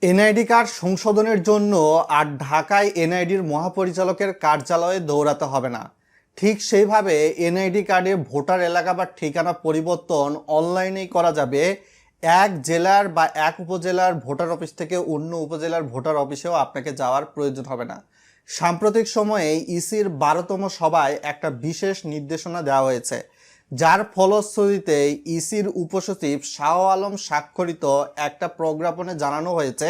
NID card সংশোধনের জন্য আর ঢাকায় এনআইডির মহাপরিচালকের কার্যালয়ে দৌড়াতে হবে না। ঠিক সেইভাবে এনআইডি কার্ডে ভোটার এলাকা বা ঠিকানা পরিবর্তন অনলাইনেই করা যাবে। এক জেলার বা এক উপজেলার ভোটার অফিস থেকে অন্য উপজেলার ভোটার অফিসেও আপনাকে যাওয়ার প্রয়োজন হবে না। সাম্প্রতিক সময়ে ইসির 12তম সভায় একটা বিশেষ নির্দেশনা দেওয়া হয়েছে, যার ফলশ্রুতিতে ইসির উপসচিব শাহ আলম স্বাক্ষরিত একটা প্রজ্ঞাপনে জানানো হয়েছে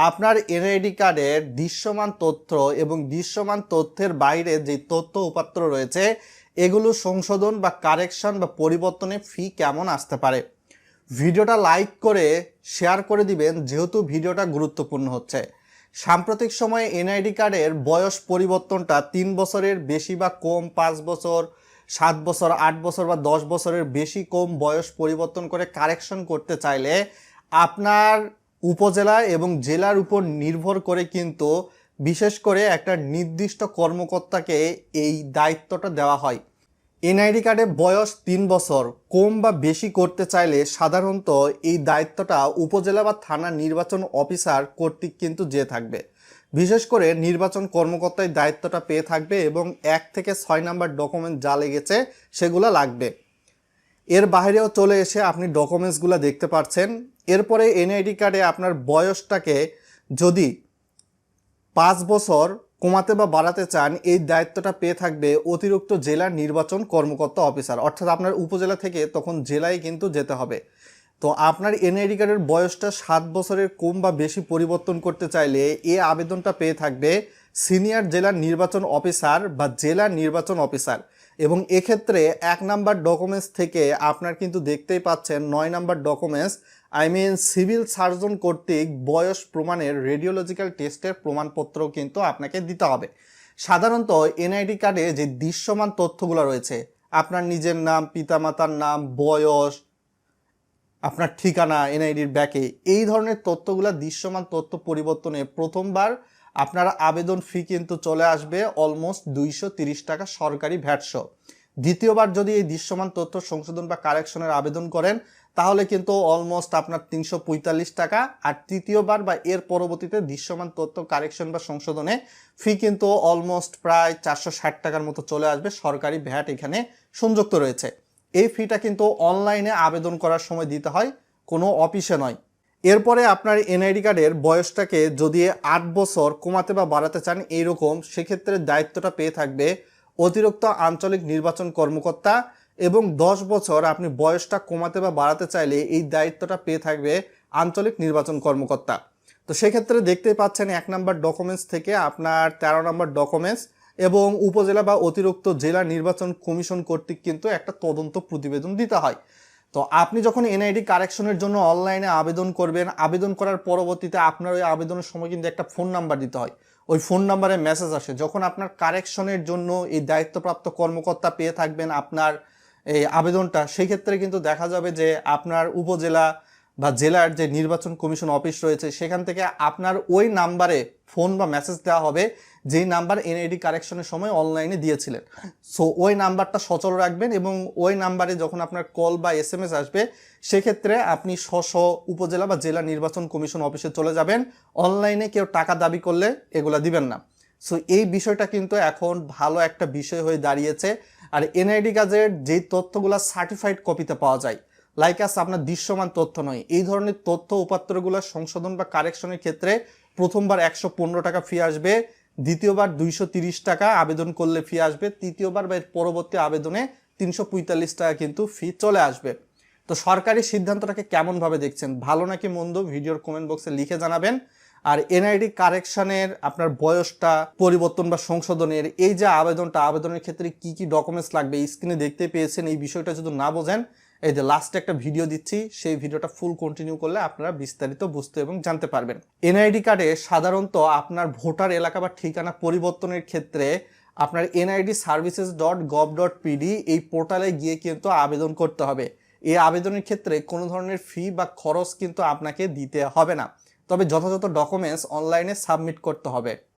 আপনার এনআইডি কার্ডের দৃশ্যমান তথ্য এবং দৃশ্যমান তথ্যের বাইরে যে তথ্য উপাত্ত রয়েছে এগুলো সংশোধন বা কারেকশন বা পরিবর্তনে ফি কেমন আসতে পারে। ভিডিওটা লাইক করে শেয়ার করে দিবেন, যেহেতু ভিডিওটা গুরুত্বপূর্ণ হচ্ছে। সাম্প্রতিক সময়ে এনআইডি কার্ডের বয়স পরিবর্তনটা 3 বছরের বেশি বা কম, 5 বছর, 7 বছর, 8 বছর বা 10 বছরের বেশি কম বয়স পরিবর্তন করে কারেকশন করতে চাইলে আপনার উপজেলা এবং জেলার উপর নির্ভর করে কিন্তু বিশেষ করে একটা নির্দিষ্ট কর্মকর্তাকে এই দায়িত্বটা দেওয়া হয়। এনআইডি কার্ডে বয়স 3 বছর কম বা বেশি করতে চাইলে সাধারণত এই দায়িত্বটা উপজেলা বা থানা নির্বাচন অফিসার কর্তৃক কিন্তু যে থাকবে। বিশেষ করে নির্বাচন কর্মকর্তাই দায়িত্বটা পেয়ে থাকবে এবং 1 থেকে 6 নাম্বার ডকুমেন্ট যা লেগেছে সেগুলো লাগবে। এর বাইরেও চলে এসে আপনি ডকুমেন্টসগুলো দেখতে পাচ্ছেন। এরপরে এনআইডি কার্ডে আপনার বয়সটাকে যদি 5 বছর কমাতে বা বাড়াতে চান, এই দায়িত্বটা পেয়ে থাকবে অতিরিক্ত জেলা নির্বাচন কর্মকর্তা অফিসার, অর্থাৎ আপনার উপজেলা থেকে তখন জেলায় কিন্তু যেতে হবে। তো আপনার এনআইডি কার্ডের বয়সটা 7 বছরের কম বা বেশি পরিবর্তন করতে চাইলে এই আবেদনটা পেয়ে থাকবে সিনিয়র জেলা নির্বাচন অফিসার বা জেলা নির্বাচন অফিসার। এবং এক্ষেত্রে 1 নাম্বার ডকুমেন্টস থেকে আপনার কিন্তু দেখতেই পাচ্ছেন 9 নাম্বার ডকুমেন্টস, সিভিল সার্জন কর্তৃক বয়স প্রমাণের রেডিওলজিক্যাল টেস্টের প্রমাণপত্রও কিন্তু আপনাকে দিতে হবে। সাধারণত এনআইডি কার্ডে যে দৃশ্যমান তথ্যগুলো রয়েছে, আপনার নিজের নাম, পিতামাতার নাম, বয়স, আপনার ঠিকানা, এনআইডির ব্যাকে, এই ধরনের তথ্যগুলো দৃশ্যমান তথ্য পরিবর্তনে প্রথমবার আপনার আবেদন ফি কিন্তু চলে আসবে অলমোস্ট 230 টাকা সরকারি ভ্যাটসহ। দ্বিতীয়বার যদি এই দৃশ্যমান তথ্য সংশোধন বা কারেকশনের আবেদন করেন তাহলে কিন্তু অলমোস্ট আপনার 345 টাকা, আর তৃতীয়বার বা এর পরবর্তীতে দৃশ্যমান তথ্য কারেকশন বা সংশোধনে ফি কিন্তু অলমোস্ট প্রায় 460 টাকার মতো চলে আসবে। সরকারি ভ্যাট এখানে সংযুক্ত রয়েছে। এই ফিটা কিন্তু অনলাইনে আবেদন করার সময় দিতে হয়, কোনো অফিসে নয়। এরপরে আপনার এনআইডি কার্ডের বয়সটাকে যদি 8 বছর কমাতে বা বাড়াতে চান এইরকম, সেক্ষেত্রে দায়িত্বটা পেয়ে থাকবে অতিরিক্ত আঞ্চলিক নির্বাচন কর্মকর্তা। এবং 10 বছর আপনি বয়সটা কমাতে বা বাড়াতে চাইলে এই দায়িত্বটা পেয়ে থাকবে আঞ্চলিক নির্বাচন কর্মকর্তা। তো সেক্ষেত্রে দেখতেই পাচ্ছেন 1 নাম্বার ডকুমেন্টস থেকে আপনার 13 নাম্বার ডকুমেন্টস এবং উপজেলা বা অতিরিক্ত জেলা নির্বাচন কমিশন কর্তৃক কিন্তু একটা তদন্ত প্রতিবেদন দিতে হয়। তো আপনি যখন এনআইডি কারেকশনের জন্য অনলাইনে আবেদন করবেন, আবেদন করার পরবর্তীতে আপনার ওই আবেদনের সময় কিন্তু একটা ফোন নাম্বার দিতে হয়। ওই ফোন নাম্বারে মেসেজ আসে যখন আপনার কারেকশনের জন্য এই দায়িত্বপ্রাপ্ত কর্মকর্তা পেয়ে থাকবেন আপনার এই আবেদনটা। সেই ক্ষেত্রে কিন্তু দেখা যাবে যে আপনার উপজেলা বা জেলার যে নির্বাচন কমিশন অফিস রয়েছে সেখান থেকে আপনার ওই নাম্বারে ফোন বা মেসেজ দেওয়া হবে যেই নাম্বার এনআইডি কারেকশনের সময় অনলাইনে দিয়েছিলেন। সো ওই নাম্বারটা সচল রাখবেন এবং ওই নাম্বারে যখন আপনার কল বা এসএমএস আসবে সেক্ষেত্রে আপনি উপজেলা বা জেলা নির্বাচন কমিশন অফিসে চলে যাবেন। অনলাইনে কেউ টাকা দাবি করলে এগুলা দিবেন না। সো এই বিষয়টা কিন্তু এখন ভালো একটা বিষয় হয়ে দাঁড়িয়েছে। আর এনআইডি কার্ডের যেই তথ্যগুলো সার্টিফাইড কপিতে পাওয়া যায়, লাইক আপনার দৃশ্যমান তথ্য নয়, এই ধরনের তথ্য উপাত্তগুলো সংশোধন বা কারেকশনের ক্ষেত্রে প্রথমবার 115 টাকা ফি আসবে, দ্বিতীয়বার 230 টাকা আবেদন করলে ফি আসবে, তৃতীয়বার বা এর পরবর্তী আবেদনে 345 টাকা কিন্তু ফি চলে আসবে। তো সরকারি সিদ্ধান্তটাকে কেমনভাবে দেখছেন, ভালো নাকি মন্দ, ভিডিওর কমেন্ট বক্সে লিখে জানাবেন। আর এনআইডি কারেকশনের আপনার বয়সটা পরিবর্তন বা সংশোধনের এই যে আবেদনের ক্ষেত্রে কি কি ডকুমেন্টস লাগবে স্ক্রিনে দেখতে পেয়েছেন। এই বিষয়টা যদি না বোঝেন, এই যে লাস্টে একটা ভিডিও দিচ্ছি, সেই ভিডিওটা ফুল কন্টিনিউ করলে আপনারা বিস্তারিত বুঝতে এবং জানতে পারবেন। এনআইডি কার্ডে সাধারণত আপনার ভোটার এলাকা বা ঠিকানা পরিবর্তনের ক্ষেত্রে আপনার nidservices.gov.pd এই পোর্টালে গিয়ে কিন্তু আবেদন করতে হবে। এই আবেদনের ক্ষেত্রে কোনো ধরনের ফি বা খরচ কিন্তু আপনাকে দিতে হবে না, তবে যথাযথ ডকুমেন্টস অনলাইনে সাবমিট করতে হবে।